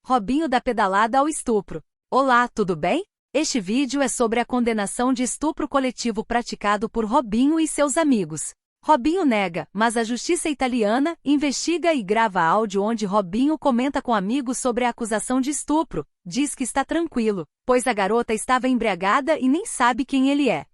Robinho dá pedalada ao estupro. Olá, tudo bem? Este vídeo é sobre a condenação de estupro coletivo praticado por Robinho e seus amigos. Robinho nega, mas a justiça italiana investiga e grava áudio onde Robinho comenta com amigos sobre a acusação de estupro. Diz que está tranquilo, pois a garota estava embriagada e nem sabe quem ele é.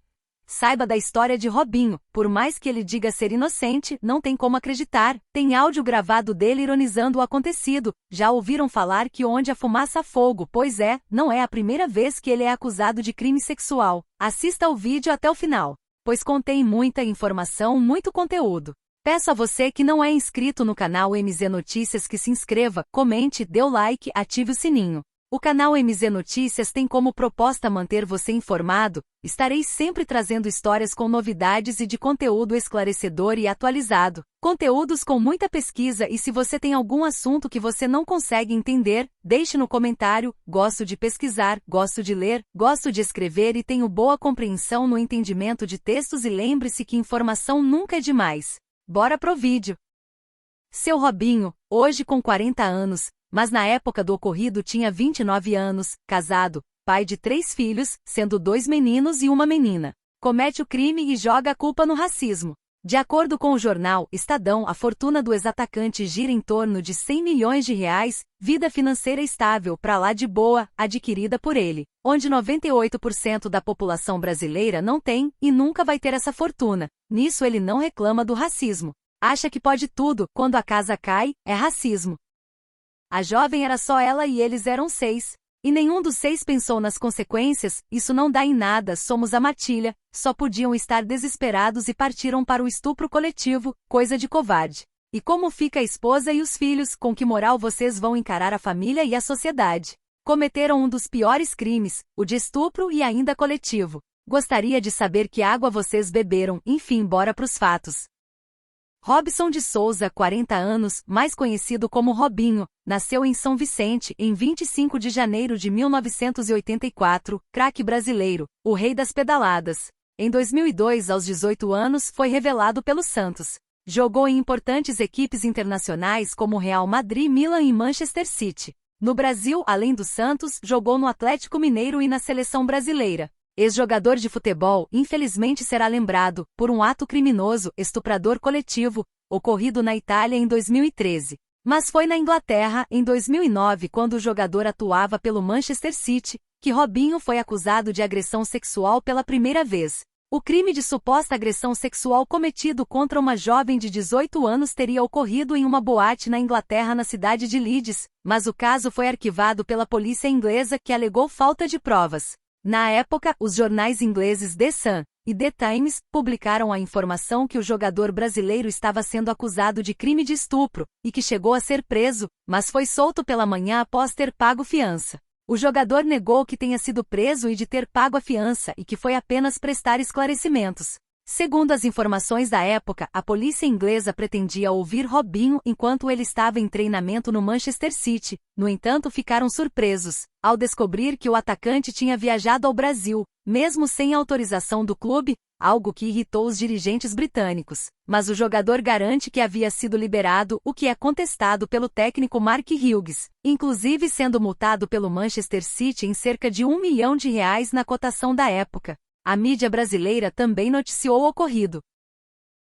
Saiba da história de Robinho, por mais que ele diga ser inocente, não tem como acreditar. Tem áudio gravado dele ironizando o acontecido. Já ouviram falar que onde há fumaça há fogo? Pois é, não é a primeira vez que ele é acusado de crime sexual. Assista o vídeo até o final, pois contém muita informação, muito conteúdo. Peço a você que não é inscrito no canal MZ Notícias que se inscreva, comente, dê o like, ative o sininho. O canal MZ Notícias tem como proposta manter você informado. Estarei sempre trazendo histórias com novidades e de conteúdo esclarecedor e atualizado. Conteúdos com muita pesquisa, e se você tem algum assunto que você não consegue entender, deixe no comentário. Gosto de pesquisar, gosto de ler, gosto de escrever e tenho boa compreensão no entendimento de textos, e lembre-se que informação nunca é demais. Bora pro vídeo. Seu Robinho, hoje com 40 anos, mas na época do ocorrido tinha 29 anos, casado, pai de 3 filhos, sendo 2 meninos e uma menina. Comete o crime e joga a culpa no racismo. De acordo com o jornal Estadão, a fortuna do ex-atacante gira em torno de 100 milhões de reais, vida financeira estável pra lá de boa, adquirida por ele, onde 98% da população brasileira não tem e nunca vai ter essa fortuna. Nisso ele não reclama do racismo. Acha que pode tudo, quando a casa cai, é racismo. A jovem era só ela e eles eram 6. E nenhum dos 6 pensou nas consequências. Isso não dá em nada, somos a matilha. Só podiam estar desesperados e partiram para o estupro coletivo, coisa de covarde. E como fica a esposa e os filhos? Com que moral vocês vão encarar a família e a sociedade? Cometeram um dos piores crimes, o de estupro e ainda coletivo. Gostaria de saber que água vocês beberam. Enfim, bora pros fatos. Robson de Souza, 40 anos, mais conhecido como Robinho, nasceu em São Vicente, em 25 de janeiro de 1984, craque brasileiro, o rei das pedaladas. Em 2002, aos 18 anos, foi revelado pelo Santos. Jogou em importantes equipes internacionais como Real Madrid, Milan e Manchester City. No Brasil, além do Santos, jogou no Atlético Mineiro e na seleção brasileira. Ex-jogador de futebol, infelizmente será lembrado por um ato criminoso, estuprador coletivo, ocorrido na Itália em 2013. Mas foi na Inglaterra, em 2009, quando o jogador atuava pelo Manchester City, que Robinho foi acusado de agressão sexual pela primeira vez. O crime de suposta agressão sexual cometido contra uma jovem de 18 anos teria ocorrido em uma boate na Inglaterra, na cidade de Leeds, mas o caso foi arquivado pela polícia inglesa, que alegou falta de provas. Na época, os jornais ingleses The Sun e The Times publicaram a informação que o jogador brasileiro estava sendo acusado de crime de estupro, e que chegou a ser preso, mas foi solto pela manhã após ter pago fiança. O jogador negou que tenha sido preso e de ter pago a fiança, e que foi apenas prestar esclarecimentos. Segundo as informações da época, a polícia inglesa pretendia ouvir Robinho enquanto ele estava em treinamento no Manchester City. No entanto, ficaram surpresos ao descobrir que o atacante tinha viajado ao Brasil, mesmo sem autorização do clube, algo que irritou os dirigentes britânicos. Mas o jogador garante que havia sido liberado, o que é contestado pelo técnico Mark Hughes, inclusive sendo multado pelo Manchester City em cerca de R$1 milhão na cotação da época. A mídia brasileira também noticiou o ocorrido.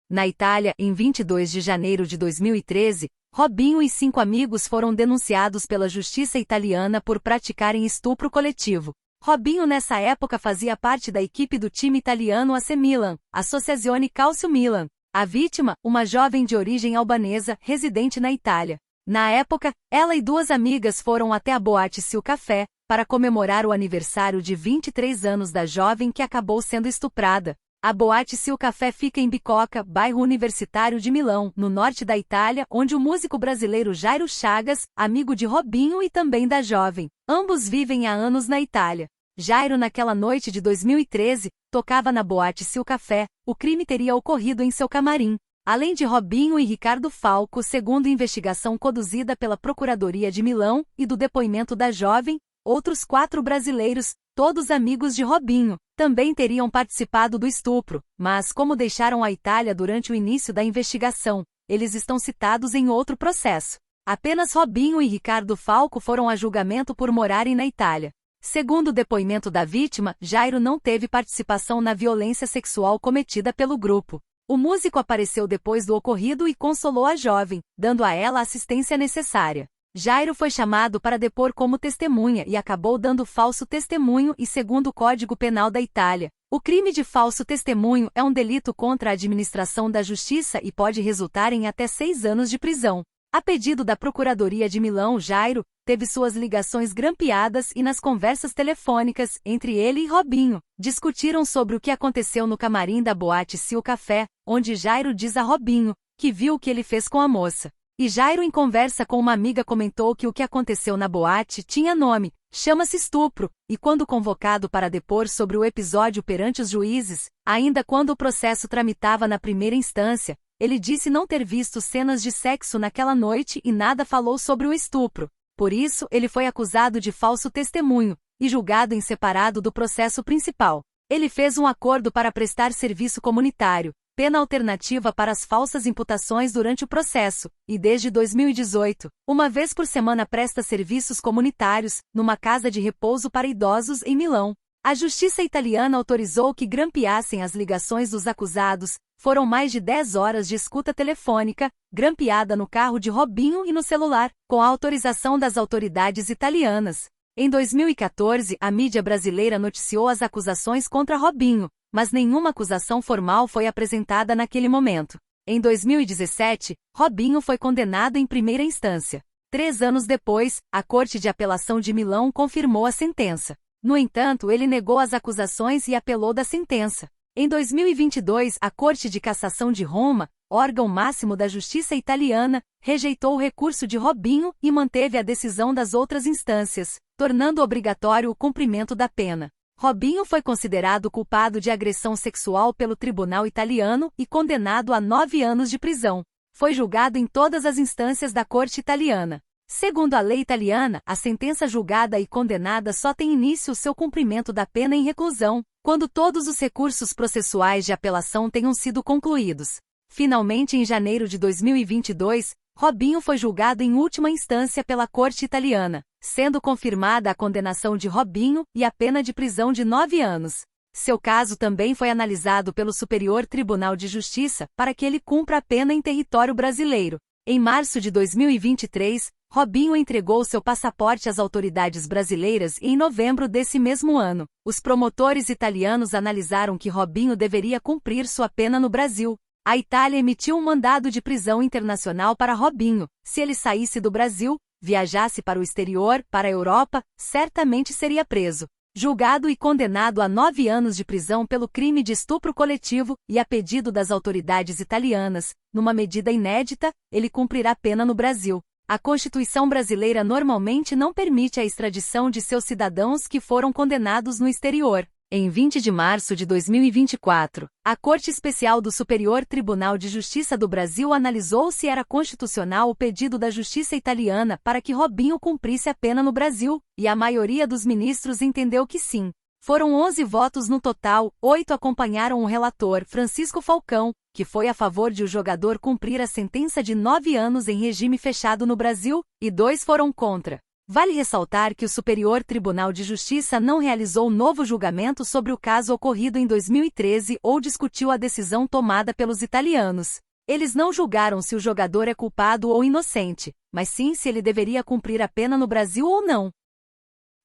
Na Itália, em 22 de janeiro de 2013, Robinho e 5 amigos foram denunciados pela justiça italiana por praticarem estupro coletivo. Robinho nessa época fazia parte da equipe do time italiano AC Milan, Associazione Calcio Milan. A vítima, uma jovem de origem albanesa, residente na Itália. Na época, ela e 2 amigas foram até a boate Sil Café, para comemorar o aniversário de 23 anos da jovem que acabou sendo estuprada. A boate Sil Café fica em Bicocca, bairro universitário de Milão, no norte da Itália, onde o músico brasileiro Jairo Chagas, amigo de Robinho e também da jovem, ambos vivem há anos na Itália. Jairo, naquela noite de 2013, tocava na boate Sil Café. O crime teria ocorrido em seu camarim. Além de Robinho e Ricardo Falco, segundo investigação conduzida pela Procuradoria de Milão, e do depoimento da jovem, outros 4 brasileiros, todos amigos de Robinho, também teriam participado do estupro, mas como deixaram a Itália durante o início da investigação, eles estão citados em outro processo. Apenas Robinho e Ricardo Falco foram a julgamento por morarem na Itália. Segundo o depoimento da vítima, Jairo não teve participação na violência sexual cometida pelo grupo. O músico apareceu depois do ocorrido e consolou a jovem, dando a ela a assistência necessária. Jairo foi chamado para depor como testemunha e acabou dando falso testemunho e segundo o Código Penal da Itália, o crime de falso testemunho é um delito contra a administração da justiça e pode resultar em até 6 anos de prisão. A pedido da Procuradoria de Milão, Jairo teve suas ligações grampeadas e nas conversas telefônicas entre ele e Robinho, discutiram sobre o que aconteceu no camarim da boate Sil Café, onde Jairo diz a Robinho que viu o que ele fez com a moça. E Jairo, em conversa com uma amiga, comentou que o que aconteceu na boate tinha nome, chama-se estupro, e quando convocado para depor sobre o episódio perante os juízes, ainda quando o processo tramitava na primeira instância, ele disse não ter visto cenas de sexo naquela noite e nada falou sobre o estupro. Por isso, ele foi acusado de falso testemunho e julgado em separado do processo principal. Ele fez um acordo para prestar serviço comunitário, pena alternativa para as falsas imputações durante o processo, e desde 2018, uma vez por semana presta serviços comunitários, numa casa de repouso para idosos em Milão. A justiça italiana autorizou que grampeassem as ligações dos acusados, foram mais de 10 horas de escuta telefônica, grampeada no carro de Robinho e no celular, com a autorização das autoridades italianas. Em 2014, a mídia brasileira noticiou as acusações contra Robinho, mas nenhuma acusação formal foi apresentada naquele momento. Em 2017, Robinho foi condenado em primeira instância. 3 anos depois, a Corte de Apelação de Milão confirmou a sentença. No entanto, ele negou as acusações e apelou da sentença. Em 2022, a Corte de Cassação de Roma, órgão máximo da justiça italiana, rejeitou o recurso de Robinho e manteve a decisão das outras instâncias, tornando obrigatório o cumprimento da pena. Robinho foi considerado culpado de agressão sexual pelo tribunal italiano e condenado a 9 anos de prisão. Foi julgado em todas as instâncias da corte italiana. Segundo a lei italiana, a sentença julgada e condenada só tem início o seu cumprimento da pena em reclusão, quando todos os recursos processuais de apelação tenham sido concluídos. Finalmente, em janeiro de 2022, Robinho foi julgado em última instância pela corte italiana, sendo confirmada a condenação de Robinho e a pena de prisão de 9 anos. Seu caso também foi analisado pelo Superior Tribunal de Justiça para que ele cumpra a pena em território brasileiro. Em março de 2023, Robinho entregou seu passaporte às autoridades brasileiras e em novembro desse mesmo ano, os promotores italianos analisaram que Robinho deveria cumprir sua pena no Brasil. A Itália emitiu um mandado de prisão internacional para Robinho. Se ele saísse do Brasil, viajasse para o exterior, para a Europa, certamente seria preso, julgado e condenado a 9 anos de prisão pelo crime de estupro coletivo, e a pedido das autoridades italianas, numa medida inédita, ele cumprirá pena no Brasil. A Constituição brasileira normalmente não permite a extradição de seus cidadãos que foram condenados no exterior. Em 20 de março de 2024, a Corte Especial do Superior Tribunal de Justiça do Brasil analisou se era constitucional o pedido da Justiça italiana para que Robinho cumprisse a pena no Brasil, e a maioria dos ministros entendeu que sim. Foram 11 votos no total, 8 acompanharam o relator Francisco Falcão, que foi a favor de o jogador cumprir a sentença de 9 anos em regime fechado no Brasil, e 2 foram contra. Vale ressaltar que o Superior Tribunal de Justiça não realizou novo julgamento sobre o caso ocorrido em 2013 ou discutiu a decisão tomada pelos italianos. Eles não julgaram se o jogador é culpado ou inocente, mas sim se ele deveria cumprir a pena no Brasil ou não.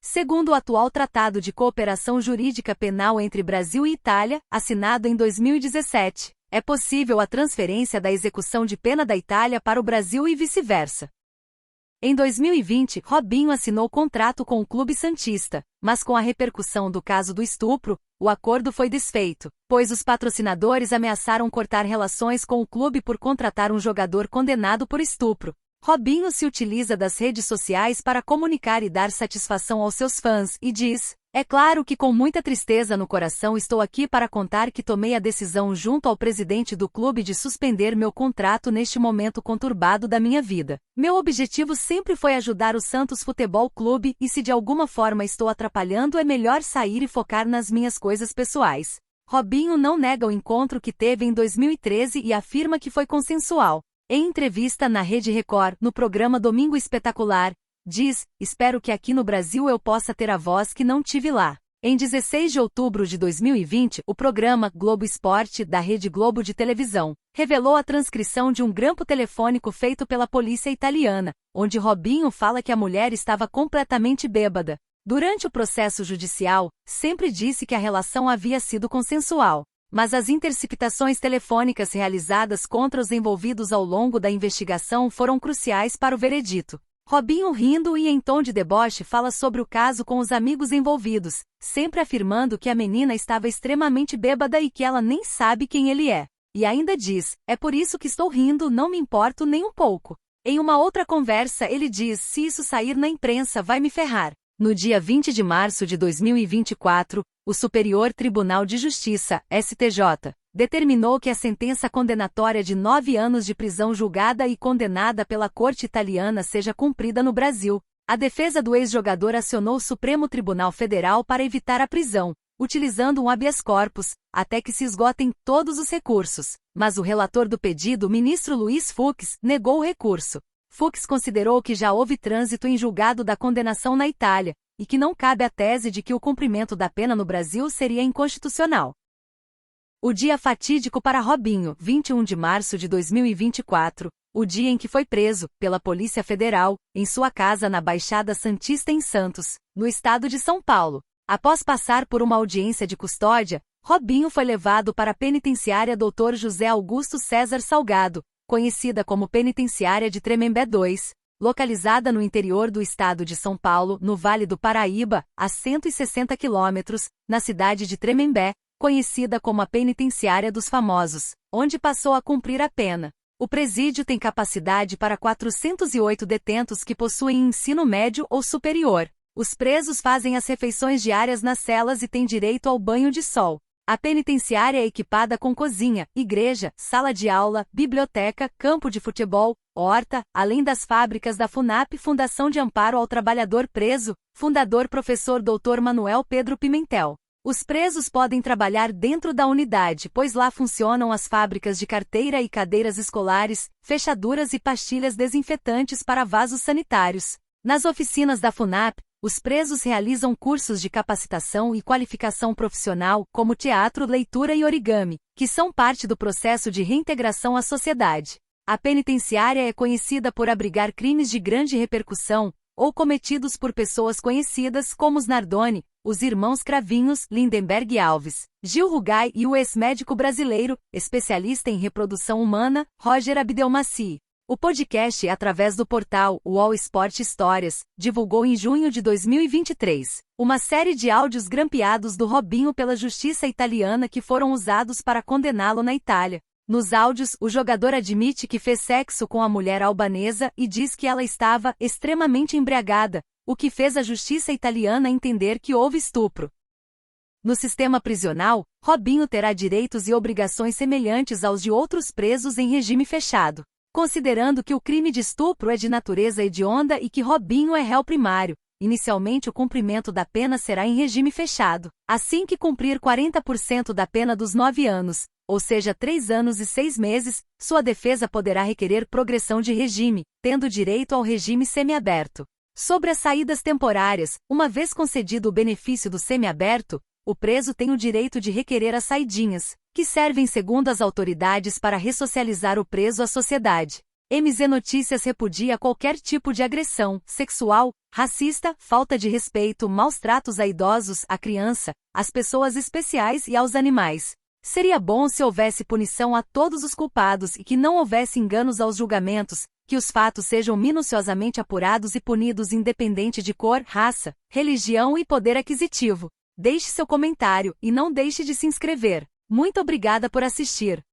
Segundo o atual Tratado de Cooperação Jurídica Penal entre Brasil e Itália, assinado em 2017, é possível a transferência da execução de pena da Itália para o Brasil e vice-versa. Em 2020, Robinho assinou contrato com o Clube Santista, mas com a repercussão do caso do estupro, o acordo foi desfeito, pois os patrocinadores ameaçaram cortar relações com o clube por contratar um jogador condenado por estupro. Robinho se utiliza das redes sociais para comunicar e dar satisfação aos seus fãs e diz: "É claro que com muita tristeza no coração estou aqui para contar que tomei a decisão junto ao presidente do clube de suspender meu contrato neste momento conturbado da minha vida. Meu objetivo sempre foi ajudar o Santos Futebol Clube e se de alguma forma estou atrapalhando é melhor sair e focar nas minhas coisas pessoais." Robinho não nega o encontro que teve em 2013 e afirma que foi consensual. Em entrevista na Rede Record, no programa Domingo Espetacular, diz: espero que aqui no Brasil eu possa ter a voz que não tive lá. Em 16 de outubro de 2020, o programa Globo Esporte, da Rede Globo de televisão, revelou a transcrição de um grampo telefônico feito pela polícia italiana, onde Robinho fala que a mulher estava completamente bêbada. Durante o processo judicial, sempre disse que a relação havia sido consensual. Mas as interceptações telefônicas realizadas contra os envolvidos ao longo da investigação foram cruciais para o veredito. Robinho, rindo e em tom de deboche, fala sobre o caso com os amigos envolvidos, sempre afirmando que a menina estava extremamente bêbada e que ela nem sabe quem ele é. E ainda diz: é por isso que estou rindo, não me importo nem um pouco. Em uma outra conversa ele diz: se isso sair na imprensa vai me ferrar. No dia 20 de março de 2024, o Superior Tribunal de Justiça, STJ, determinou que a sentença condenatória de 9 anos de prisão julgada e condenada pela Corte italiana seja cumprida no Brasil. A defesa do ex-jogador acionou o Supremo Tribunal Federal para evitar a prisão, utilizando um habeas corpus, até que se esgotem todos os recursos. Mas o relator do pedido, o ministro Luiz Fux, negou o recurso. Fux considerou que já houve trânsito em julgado da condenação na Itália, e que não cabe a tese de que o cumprimento da pena no Brasil seria inconstitucional. O dia fatídico para Robinho, 21 de março de 2024, o dia em que foi preso, pela Polícia Federal, em sua casa na Baixada Santista em Santos, no estado de São Paulo. Após passar por uma audiência de custódia, Robinho foi levado para a penitenciária Dr. José Augusto César Salgado, conhecida como Penitenciária de Tremembé II, localizada no interior do estado de São Paulo, no Vale do Paraíba, a 160 quilômetros, na cidade de Tremembé, conhecida como a Penitenciária dos Famosos, onde passou a cumprir a pena. O presídio tem capacidade para 408 detentos que possuem ensino médio ou superior. Os presos fazem as refeições diárias nas celas e têm direito ao banho de sol. A penitenciária é equipada com cozinha, igreja, sala de aula, biblioteca, campo de futebol, horta, além das fábricas da FUNAP, Fundação de Amparo ao Trabalhador Preso, fundador professor Dr. Manuel Pedro Pimentel. Os presos podem trabalhar dentro da unidade, pois lá funcionam as fábricas de carteira e cadeiras escolares, fechaduras e pastilhas desinfetantes para vasos sanitários. Nas oficinas da FUNAP, os presos realizam cursos de capacitação e qualificação profissional, como teatro, leitura e origami, que são parte do processo de reintegração à sociedade. A penitenciária é conhecida por abrigar crimes de grande repercussão, ou cometidos por pessoas conhecidas como os Nardoni, os irmãos Cravinhos, Lindenberg Alves, Gil Rugai e o ex-médico brasileiro, especialista em reprodução humana, Roger Abdelmaci. O podcast, através do portal UOL Esporte Histórias, divulgou em junho de 2023 uma série de áudios grampeados do Robinho pela justiça italiana que foram usados para condená-lo na Itália. Nos áudios, o jogador admite que fez sexo com a mulher albanesa e diz que ela estava extremamente embriagada, o que fez a justiça italiana entender que houve estupro. No sistema prisional, Robinho terá direitos e obrigações semelhantes aos de outros presos em regime fechado. Considerando que o crime de estupro é de natureza hedionda e que Robinho é réu primário, inicialmente o cumprimento da pena será em regime fechado. Assim que cumprir 40% da pena dos 9 anos, ou seja 3 anos e 6 meses, sua defesa poderá requerer progressão de regime, tendo direito ao regime semiaberto. Sobre as saídas temporárias, uma vez concedido o benefício do semiaberto, o preso tem o direito de requerer as saidinhas, que servem segundo as autoridades para ressocializar o preso à sociedade. MZ Notícias repudia qualquer tipo de agressão sexual, racista, falta de respeito, maus tratos a idosos, a criança, às pessoas especiais e aos animais. Seria bom se houvesse punição a todos os culpados e que não houvesse enganos aos julgamentos, que os fatos sejam minuciosamente apurados e punidos independente de cor, raça, religião e poder aquisitivo. Deixe seu comentário e não deixe de se inscrever. Muito obrigada por assistir.